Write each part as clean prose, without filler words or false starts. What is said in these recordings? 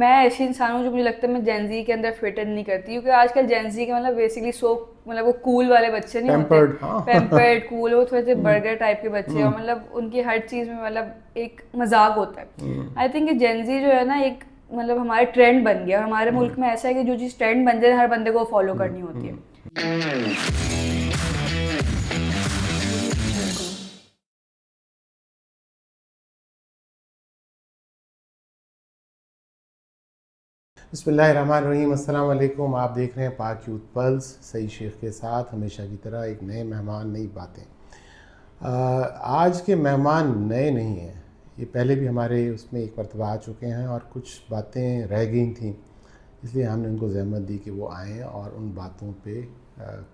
मैं ऐसी इंसान हूँ जो मुझे लगता है मैं जेनजी के अंदर फिट इन नहीं करती, क्योंकि आजकल जेनजी के मतलब बेसिकली सो मतलब वो कूल वाले बच्चे नहीं होते, पैम्पर्ड, हाँ। पैम्पर्ड कूल, वो थोड़े से बर्गर टाइप के बच्चे, और मतलब उनकी हर चीज़ में मतलब एक मजाक होता है। आई थिंक ये जेनजी जो है ना एक मतलब हमारे ट्रेंड बन गया, और हमारे मुल्क में ऐसा है कि जो चीज़ ट्रेंड बन जाए हर बंदे को फॉलो करनी होती है। बिस्मिल्लाहिर्रहमानिर्रहीम, अस्सलाम वालेकुम। आप देख रहे हैं पाक यूथ पल्स, सही शेख के साथ हमेशा की तरह एक नए मेहमान, नई बातें। आज के मेहमान नए नहीं हैं, ये पहले भी हमारे उसमें एक मरतबा आ चुके हैं और कुछ बातें रह गई थी, इसलिए हमने उनको ज़हमत दी कि वो आएँ और उन बातों पे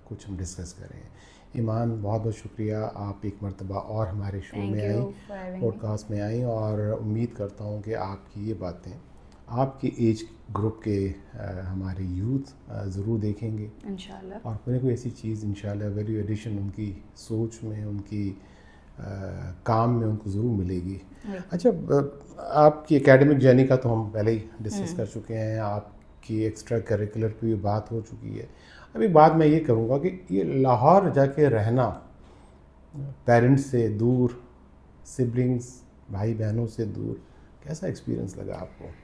कुछ हम डिस्कस करें। ईमान, बहुत बहुत शुक्रिया, आप एक मरतबा और हमारे शो में thank I, you for having me. Podcast में आई, और उम्मीद करता हूँ कि आपकी ये बातें आपकी एज ग्रुप के हमारे यूथ ज़रूर देखेंगे, इंशाल्लाह। और कोई ना कोई ऐसी चीज़ इंशाल्लाह वैल्यू एडिशन उनकी सोच में, उनकी काम में उनको ज़रूर मिलेगी। अच्छा, आपकी एकेडमिक जर्नी का तो हम पहले ही डिस्कस कर चुके हैं, आपकी एक्स्ट्रा करिकुलर की भी बात हो चुकी है। अभी बात मैं ये करूँगा कि ये लाहौर जाके रहना, पेरेंट्स से दूर, सिबलिंग्स भाई बहनों से दूर, कैसा एक्सपीरियंस लगा आपको?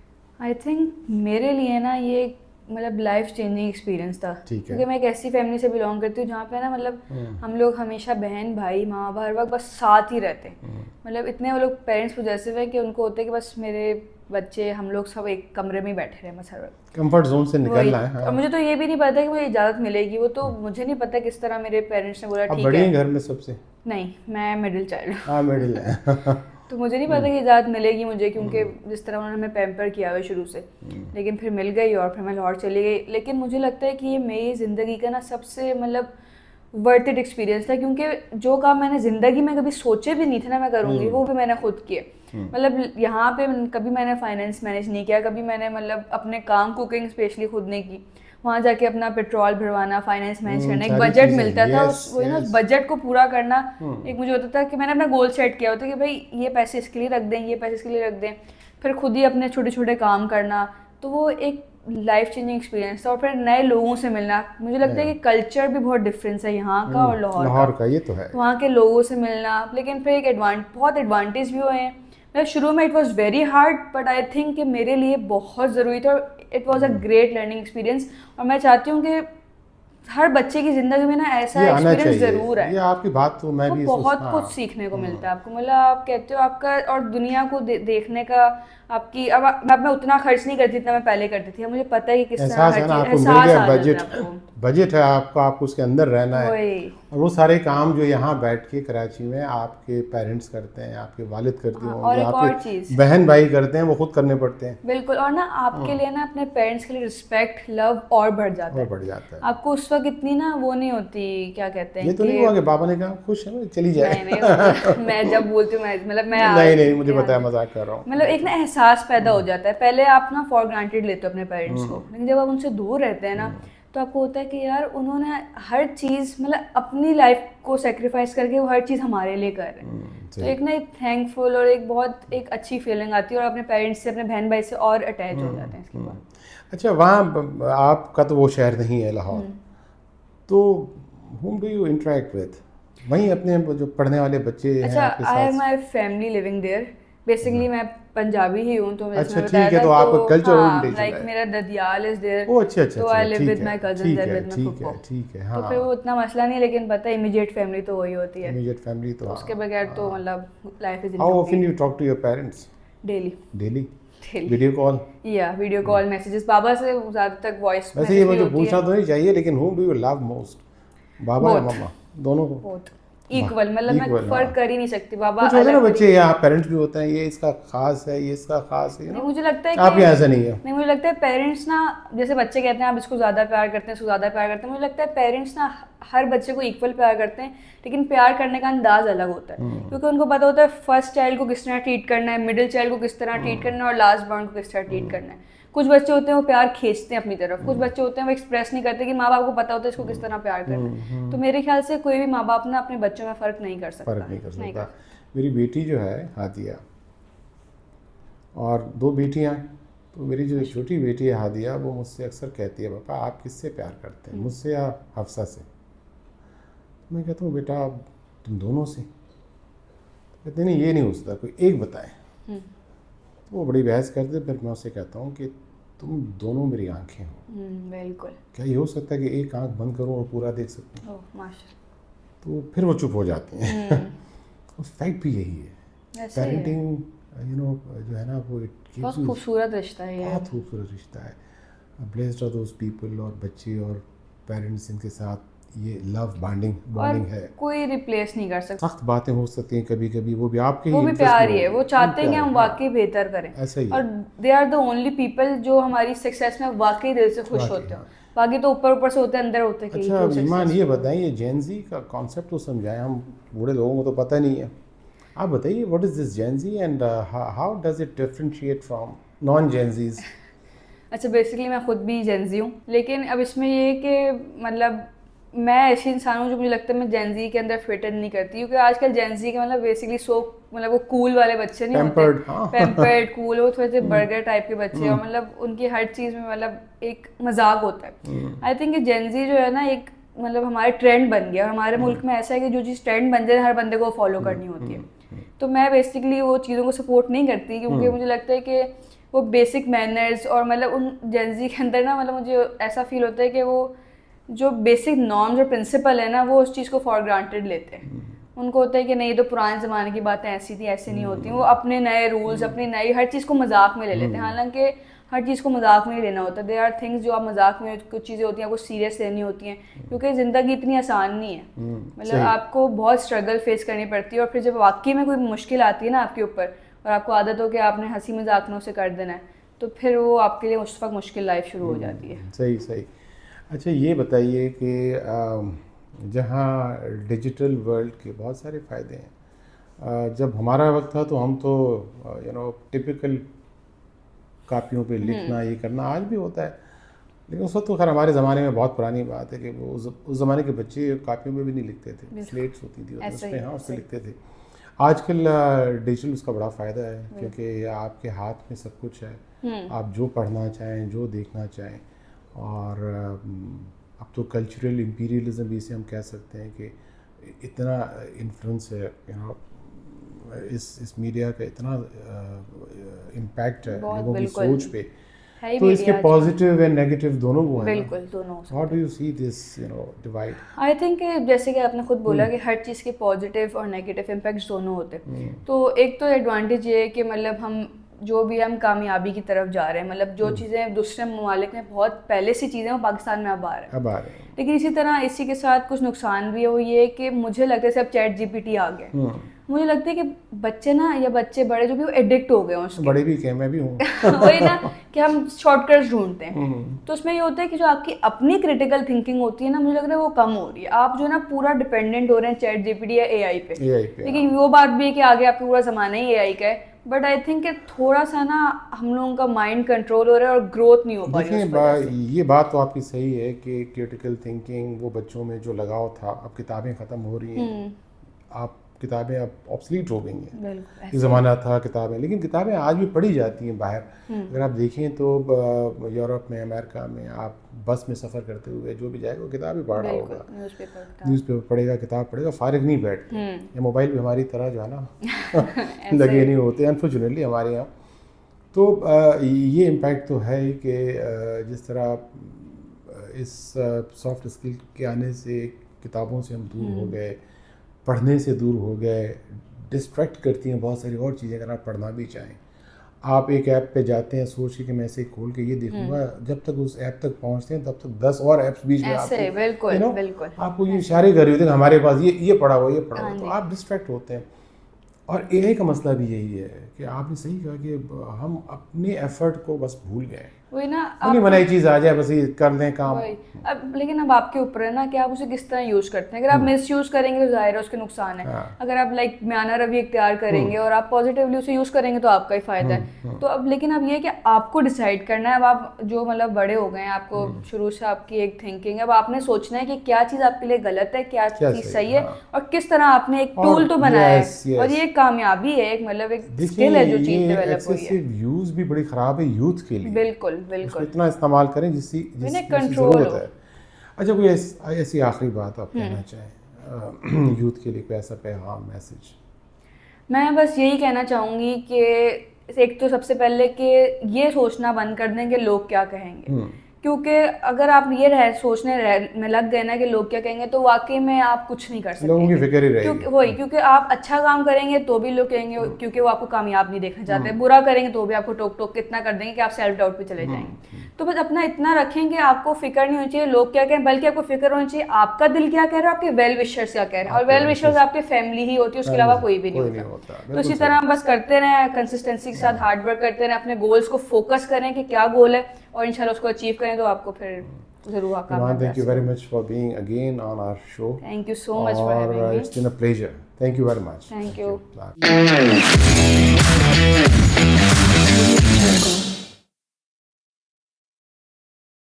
आई थिंक मेरे लिए ना ये मतलब लाइफ चेंजिंग एक्सपीरियंस था, ठीक है। क्योंकि मैं एक ऐसी फैमिली से बिलोंग करती हूँ जहाँ पे ना मतलब हम लोग हमेशा बहन भाई माँ बाप हर वक्त बस साथ ही रहते हैं। मतलब इतने वो लोग पेरेंट्स पोजेसिव हैं कि उनको होते हैं कि बस मेरे बच्चे हम लोग सब एक कमरे में ही बैठे रहे बस हर वक्त। कंफर्ट जोन से वही, निकलना है, और हाँ। मुझे तो ये भी नहीं पता कि मुझे इजाज़त मिलेगी, वो तो मुझे नहीं पता किस तरह मेरे पेरेंट्स ने बोला आप ठीक बड़ी है। हैं घर में सबसे? नहीं, मैं मिडिल चाइल्ड हूँ। हाँ, मिडिल है। तो मुझे नहीं पता कि इजाज़त मिलेगी मुझे, क्योंकि जिस तरह उन्होंने हमें पैम्पर किया हुआ है शुरू से, लेकिन फिर मिल गई और फिर मैं लाहौर चली गई। लेकिन मुझे लगता है कि ये मेरी ज़िंदगी का ना सबसे मतलब वर्थ इट एक्सपीरियंस था, क्योंकि जो काम मैंने ज़िंदगी में कभी सोचे भी नहीं थे ना मैं करूँगी, वो भी मैंने खुद किए। मतलब यहाँ पे कभी मैंने फाइनेंस मैनेज नहीं किया, कभी मैंने मतलब अपने काम कुकिंग स्पेशली खुद नहीं की। वहाँ जाके अपना पेट्रोल भरवाना, फाइनेंस मैनेज करना, एक सारी बजट चीज़ें, मिलता था, यस उस वही ना उस यस। बजट को पूरा करना। एक मुझे होता था कि मैंने अपना गोल सेट किया होता कि भाई ये पैसे इसके लिए रख दें, ये पैसे इसके लिए रख दें, फिर खुद ही अपने छोटे छोटे काम करना। तो वो एक लाइफ चेंजिंग एक्सपीरियंस था, और फिर नए लोगों से मिलना। मुझे लगता है कि कल्चर भी बहुत डिफरेंस है यहाँ का और लाहौर का। लाहौर का ये तो है। तो वहाँ के लोगों से मिलना, लेकिन फिर एक बहुत एडवांटेज भी हुए हैं। मतलब शुरू में it was very hard, but I think कि मेरे लिए बहुत ज़रूरी था, और it was a great learning experience. और मैं चाहती हूँ कि हर बच्चे की ज़िंदगी में ना ऐसा ये आना एक्सपीरियंस चाहिए, ज़रूर ये आए। आपकी बात तो मैं तो भी सोच, बहुत कुछ हाँ। सीखने को मिलता है आपको, मतलब आप कहते हो आपका और दुनिया को देखने का आपकी अब मैं उतना खर्च नहीं करती जितना मैं पहले करती थी। अब मुझे पता है कि किस तरह एहसास हर है ना, चीज़ आपको मिल एहसास गया आ जाता बजट। है आपको। बजट है आपका, आपको उसके अंदर रहना है। वही। और वो सारे काम जो यहाँ बैठ के कराची में आपके पेरेंट्स करते हैं, आपके वालिद करते हाँ, होंगे, और एक आपके और चीज़, बहन भाई करते हैं, वो खुद करने पड़ते हैं। बिल्कुल, और ना आपके लिए ना अपने पेरेंट्स के लिए रिस्पेक्ट लव और बढ़ जाता और है। बढ़ जाता है। आपको उस वक्त इतनी ना वो नहीं होती, क्या कहते ये हैं तो नहीं कि हुआ कि पापा ने कहा खुश है चली जाए। नहीं नहीं मतलब मैं जब बोलती हूँ मैं मतलब मैं नहीं नहीं, मुझे हाँ बताया, जी, मजाक कर रहा हूँ, मतलब एक ना एहसास पैदा हो जाता है। पहले आप ना फॉर ग्रांटेड लेते हो अपने पेरेंट्स को, लेकिन जब आप उनसे दूर रहते हैं ना तो आपको होता है कि यार उन्होंने हर चीज़ मतलब अपनी लाइफ को सेक्रीफाइस करके वो हर चीज़ हमारे लिए कर रहे हैं। तो सही। एक ना एक थैंकफुल और एक बहुत एक अच्छी फीलिंग आती है, और अपने पेरेंट्स से अपने बहन भाई से और अटैच हो जाते हैं इसके बाद। अच्छा, वहाँ आपका तो वो शहर नहीं है लाहौर, तो whom do you interact with? वहीं अपने वो जो पढ़ने वाले बच्चे हैं अच्छा, आपके आई हैव साथ? My family living there. Basically मैं पंजाबी ही हूँ, तो जैसे अच्छा मैं बताया ठीक है, था, तो तो आपका कल्चर हाँ ओरिएंटेशन लाइक है। मेरा ददियाल इज़ देयर। ओ अच्छा अच्छा तो अच्छा, आई लिव ठीक विद है माई कजन ठीक देयर, है विद माई ठीक फुप्पो। है ठीक है, तो फिर हाँ। वो उतना मसला नहीं, लेकिन पता है इमीडिएट फैमिली तो वही होती है। इमीडिएट फैमिली तो तो उसके हाँ बगैर तो हाँ। मतलब life is how often incomplete. You talk to your parents? Daily. Daily? Daily. Video call? या वीडियो कॉल मैसेजेस, बाबा से ज़्यादातर वॉइस वैसे ये मैसेज भी मुझे होती है। पूछना तो नहीं चाहिए, लेकिन whom do you love most? बाबा या बोथ। मम्मा? दोनों को? बोथ इक्वल, वाह, मतलब मैं इक्वल, हाँ। फ़र्क कर ही नहीं सकती, बाबा कुछ होते हैं ना अलग बच्चे, तरीके से। यहाँ पेरेंट्स भी होते हैं, ये इसका खास है, ये इसका खास है, नहीं मुझे लगता है कि आपके यहाँ ऐसा नहीं है? नहीं, मुझे लगता है पेरेंट्स ना, जैसे बच्चे कहते हैं आप इसको ज़्यादा प्यार करते हैं, इसको ज़्यादा प्यार करते हैं, मुझे लगता है पेरेंट्स ना हर बच्चे को इक्वल प्यार करते हैं, लेकिन प्यार करने का अंदाज अलग होता है, क्योंकि उनको पता होता है फर्स्ट चाइल्ड को किस तरह ट्रीट करना है, मिडिल चाइल्ड को किस तरह ट्रीट करना है, और लास्ट बॉर्न को किस तरह ट्रीट करना है। कुछ बच्चे होते हैं वो प्यार खींचते हैं अपनी तरफ, कुछ बच्चे होते हैं वो एक्सप्रेस नहीं करते, कि माँ बाप को पता होता है इसको किस तरह प्यार करना है। तो मेरे ख्याल से कोई भी माँ बाप ना अपने बच्चों में फ़र्क नहीं कर फ़र्क सकता, नहीं कर नहीं सकता। कर। मेरी बेटी जो है हादिया, और दो बेटियाँ, तो मेरी जो छोटी बेटी है हादिया, वो मुझसे अक्सर कहती है, पापा आप किससे प्यार करते हैं, मुझसे या हफ्सा से? तो मैं कहता हूँ बेटा तुम दोनों से। कहते नहीं ये नहीं हो सकता, कोई एक बताए। तो वो बड़ी बहस करते, फिर मैं उससे कहता हूँ कि तुम दोनों मेरी आंखें हो। बिल्कुल। क्या ये हो सकता है कि एक आंख बंद करूँ और पूरा देख सकूँ? ओह माशाल्लाह। तो फिर वो चुप हो जाती हैं। और फैक्ट भी यही है, ऐसे ही है। पेरेंटिंग जो है ना वो बहुत खूबसूरत रिश्ता है ये। बहुत खूबसूरत रिश्ता है। ब्लेस्ड आर दोज पीपल, और बच्चे और पेरेंट्स इनके साथ ये लव बॉन्डिंग है। कोई रिप्लेस नहीं कर सकता। सख्त बातें हो सकती हैं कभी कभी, वो भी आपके वो ही भी इंटरेस्ट प्यार में ही है, होगी, वो चाहते हैं कि प्यार हम है, हाँ, वाकई बेहतर करें। ऐसा ही और है। They are the only people जो हमारी सक्सेस में वाकई दिल से खुश वाकई, होते हैं। हाँ। बाकी तो ऊपर ऊपर से होते हैं, अंदर होते हैं कि अच्छा क्यों ईमान ये सक्सेसफुल। बताएं, ये जेनजी का कॉन्सेप्ट तो समझाएं, हम बूढ़े लोगों को तो पता नहीं है। आप बताइए what is this Gen Z and how does it differentiate from non Gen Zs? अच्छा बेसिकली मैं खुद भी जेंजी हूँ, लेकिन अब इसमें ये है कि मतलब मैं ऐसी इंसान हूँ जो मुझे लगता है मैं जेंजी के अंदर फिट इन नहीं करती, क्योंकि आजकल जेंजी के मतलब बेसिकली मतलब वो कूल वाले बच्चे नहीं पैम्पर्ड, होते, हाँ। पैम्पर्ड कूल, वो थोड़े से बर्गर टाइप के बच्चे, और मतलब उनकी हर चीज़ में मतलब एक मजाक होता है। आई थिंक जेंजी जो है ना एक मतलब हमारे ट्रेंड बन गया, और हमारे मुल्क में ऐसा है कि जो चीज़ ट्रेंड बन जाए हर बंदे को फॉलो करनी होती है। तो मैं बेसिकली वो चीज़ों को सपोर्ट नहीं करती, क्योंकि मुझे लगता है कि वो बेसिक मैनर्स और मतलब उन जेंजी के अंदर ना मतलब मुझे ऐसा फील होता है कि वो जो बेसिक नॉर्म्स और प्रिंसिपल है ना वो उस चीज़ को फॉर ग्रांटेड लेते हैं। उनको होता है कि नहीं तो पुराने ज़माने की बातें ऐसी थी, ऐसे नहीं होती। वो अपने नए रूल्स, अपनी नई हर चीज़ को मजाक में ले लेते हैं, हालांकि हर चीज़ को मजाक में नहीं लेना होता। दे आर थिंग्स जो आप मजाक में, कुछ चीज़ें होती हैं आपको सीरियस लेनी होती हैं, क्योंकि ज़िंदगी इतनी आसान नहीं है। मतलब सही। आपको बहुत स्ट्रगल फेस करनी पड़ती है, और फिर जब वाकई में कोई मुश्किल आती है ना आपके ऊपर, और आपको आदत हो कि आपने हंसी मजाक में उसे कर देना है, तो फिर वो आपके लिए उस वक्त मुश्किल लाइफ शुरू हो जाती है। सही सही। अच्छा ये बताइए कि जहाँ डिजिटल वर्ल्ड के बहुत सारे फ़ायदे हैं, जब हमारा वक्त था तो हम तो टिपिकल कापियों पे लिखना ये करना आज भी होता है, लेकिन उस वक्त तो खैर हमारे ज़माने में बहुत पुरानी बात है कि वो उस ज़माने के बच्चे कापियों में भी नहीं लिखते थे, स्लेट्स होती थी उस पर, हाँ, उस पर लिखते थे। आजकल डिजिटल उसका बड़ा फ़ायदा है, क्योंकि आपके हाथ में सब कुछ है, आप जो पढ़ना चाहें, जो देखना चाहें। और अब तो कल्चरल इम्पीरियलिज्म भी इसे हम कह सकते हैं कि इतना इन्फ्लुएंस है, इस मीडिया का इतना इम्पैक्ट है लोगों की सोच पे, तो इसके पॉजिटिव एंड नेगेटिव दोनों को है ना। बिल्कुल दोनों। How do you see this divide? I think जैसे कि आपने खुद बोला कि हर चीज़ के पॉजिटिव और नेगेटिव इम्पैक्ट्स दोनों होते हैं। तो एक तो एडवांटेज ये है कि मतलब हम जो भी हम कामयाबी की तरफ जा रहे हैं, मतलब जो चीज़ें दूसरे ममालिक में बहुत पहले से चीज़ें वो पाकिस्तान में अब आ रहे हैं। लेकिन इसी तरह इसी के साथ कुछ नुकसान भी है, वो ये कि मुझे लगता है अब चैट जीपीटी आ गया, मुझे लगता है कि बच्चे ना या बच्चे बड़े जो भी वो एडिक्ट हो गए हैं उसके। बड़े भी क्या, मैं भी हूँ। वही ना कि हम शॉर्टकट्स ढूंढते हैं, तो उसमें ये होता है कि जो आपकी अपनी क्रिटिकल थिंकिंग होती है ना, मुझे लग रहा है वो कम हो रही है। आप जो है ना पूरा डिपेंडेंट हो रहे हैं चैट जीपीटी या एआई पे। लेकिन वो बात भी है कि आगे आपका पूरा ज़माना ही एआई का है, बट आई थिंक थोड़ा सा ना हम लोगों का माइंड कंट्रोल हो रहा है और ग्रोथ नहीं हो पा रही है। देखिए ये बात तो आपकी सही है कि क्रिटिकल थिंकिंग, वो बच्चों में जो लगाव था, अब किताबें ख़त्म हो रही हैं, आप किताबें अब ऑब्सलीट हो गई हैं। एक ज़माना था किताबें, लेकिन किताबें आज भी पढ़ी जाती हैं बाहर। अगर आप देखें तो यूरोप में, अमेरिका में, आप बस में सफ़र करते हुए जो भी जाएगा वो किताब ही पढ़ रहा होगा, न्यूज़पेपर पढ़ेगा, किताब पढ़ेगा, फारिग नहीं बैठते। या मोबाइल भी हमारी तरह जो है ना लगे नहीं होते अनफॉर्चुनेटली हमारे यहाँ। तो ये इम्पैक्ट तो है ही कि जिस तरह इस सॉफ्ट स्किल के आने से किताबों से हम दूर हो गए, पढ़ने से दूर हो गए, डिस्ट्रैक्ट करती हैं बहुत सारी और चीज़ें। अगर आप पढ़ना भी चाहें, आप एक ऐप पे जाते हैं सोच के मैं इसे खोल के ये देखूंगा, जब तक उस ऐप तक पहुंचते हैं तब तक 10 और ऐप्स बीच में आपको ये इशारे कर रही होते हैं हमारे पास ये पढ़ा हुआ, ये पढ़ा हुआ, तो आप डिस्ट्रैक्ट होते हैं। और एआई का मसला भी यही है कि आपने सही कहा कि हम अपने एफर्ट को बस भूल गए। वही ना, नहीं बनाई चीज़ आ जाए बस ये कर दें काम। अब लेकिन अब आपके ऊपर है ना कि आप उसे किस तरह यूज़ करते हैं। अगर आप मिस यूज़ करेंगे तो जाहिर है उसके नुकसान है। अगर आप म्याना रवि इख्तियार करेंगे और आप पॉजिटिवली उसे यूज़ करेंगे तो आपका ही फ़ायदा है। तो अब लेकिन अब ये है कि आपको डिसाइड करना है। अब आप जो मतलब बड़े हो गए हैं, आपको शुरू से आपकी एक थिंकिंग है, अब आपने सोचना है कि क्या चीज़ आपके लिए गलत है, क्या चीज़ सही है, और किस तरह आपने एक टूल तो बनाया है। और ये एक कामयाबी है, एक मतलब एक देखिए स्किल है जो चीज़ ये डेवलप हुई है। एक्सेसिव यूज़ भी बड़ी ख़राब है यूथ के लिए। बिल्कुल उसको बिल्कुल। इतना इस्तेमाल करें इन्हें जिसकी कंट्रोल ज़रूरत हो। है। अच्छा कोई ऐसी आखिरी बात आप कहना चाहें यूथ के लिए, कोई ऐसा पैगाम मैसेज? मैं बस यही कहना चाहूँगी कि एक तो सबसे पहले कि ये सोचना बंद कर दें कि लोग क्या कहेंगे, क्योंकि अगर आप ये सोचने में लग गए ना कि लोग क्या कहेंगे, तो वाकई में आप कुछ नहीं कर लोगों की सकेंगे। फिक्र ही क्योंकि रहेगी। क्योंकि आप अच्छा काम करेंगे तो भी लोग कहेंगे, क्योंकि वो आपको कामयाब नहीं देखना चाहते, बुरा करेंगे तो भी आपको टोक टोक कितना कर देंगे कि आप सेल्फ डाउट पे चले जाएंगे। तो बस अपना इतना रखें कि आपको फिक्र नहीं होनी चाहिए लोग क्या कहें, बल्कि आपको फिक्र होनी चाहिए आपका दिल क्या कह रहा है, आपके वेल विशर्स क्या कह रहे हैं। और आपके वेल विशर्स wishes- आपके फैमिली ही होती है, उसके अलावा कोई भी नहीं होता। तो बिल्कुल इसी सही। तरह हम बस करते रहें, कंसिस्टेंसी के साथ हार्ड वर्क करते रहें, अपने गोल्स को फोकस करें कि क्या गोल है, और इंशाल्लाह उसको अचीव करें तो आपको फिर ज़रूर Iman, thank you very much for being again on our show. Thank you so much for और having me. it's been a pleasure. Thank you very much. Thank you. Bye.